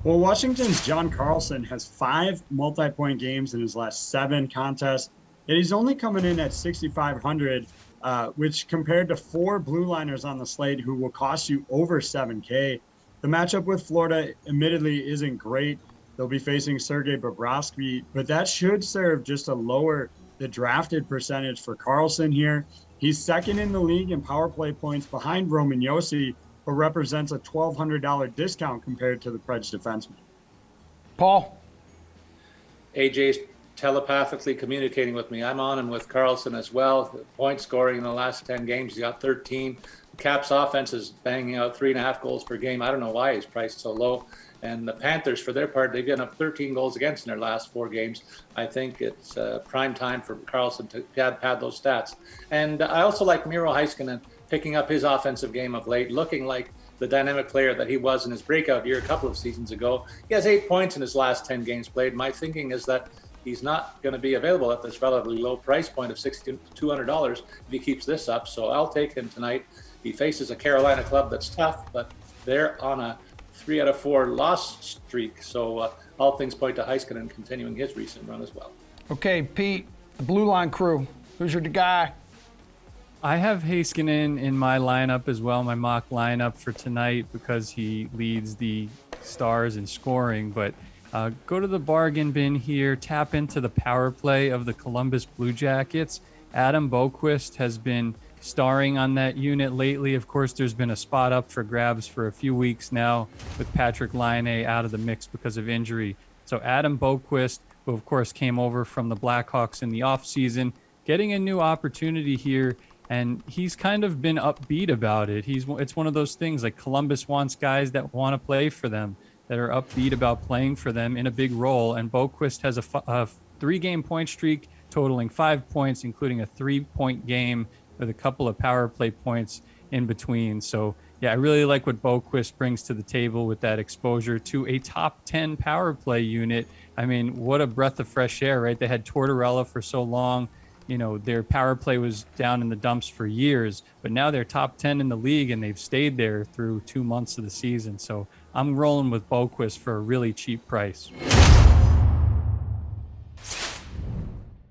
Well, Washington's John Carlson has 5 multi-point games in his last 7 contests, yet he's only coming in at 6,500, which compared to 4 blue liners on the slate who will cost you over 7K. The matchup with Florida admittedly isn't great. They'll be facing Sergei Bobrovsky, but that should serve just to lower the drafted percentage for Carlson here. He's second in the league in power play points behind Roman Yossi, but represents a $1,200 discount compared to the Preds defenseman. Paul? AJ's telepathically communicating with me. I'm on him with Carlson as well. Point scoring in the last 10 games, he's got 13. Caps offense is banging out 3.5 goals per game. I don't know why he's priced so low. And the Panthers, for their part, they've given up 13 goals against in their last 4 games. I think it's prime time for Carlson to pad those stats. And I also like Miro Heiskanen picking up his offensive game of late, looking like the dynamic player that he was in his breakout year a couple of seasons ago. He has 8 points in his last 10 games played. My thinking is that he's not going to be available at this relatively low price point of $6,200 if he keeps this up. So I'll take him tonight. He faces a Carolina club that's tough, but they're on a 3 out of 4 loss streak. So all things point to Heiskanen continuing his recent run as well. Okay, Pete, the blue line crew, who's your guy? I have Heiskanen in my lineup as well, my mock lineup for tonight, because he leads the Stars in scoring. But go to the bargain bin here, tap into the power play of the Columbus Blue Jackets. Adam Boquist has been starring on that unit lately. Of course, there's been a spot up for grabs for a few weeks now with Patrick Laine out of the mix because of injury. So Adam Boquist, who of course came over from the Blackhawks in the offseason, getting a new opportunity here. And he's kind of been upbeat about it. It's one of those things, like Columbus wants guys that want to play for them, that are upbeat about playing for them in a big role. And Boquist has a 3-game point streak totaling 5 points, including a 3-point game with a couple of power play points in between. So yeah, I really like what Boquist brings to the table with that exposure to a top 10 power play unit. I mean, what a breath of fresh air, right? They had Tortorella for so long. You know, their power play was down in the dumps for years, but now they're top 10 in the league and they've stayed there through 2 months of the season. So I'm rolling with Boquist for a really cheap price.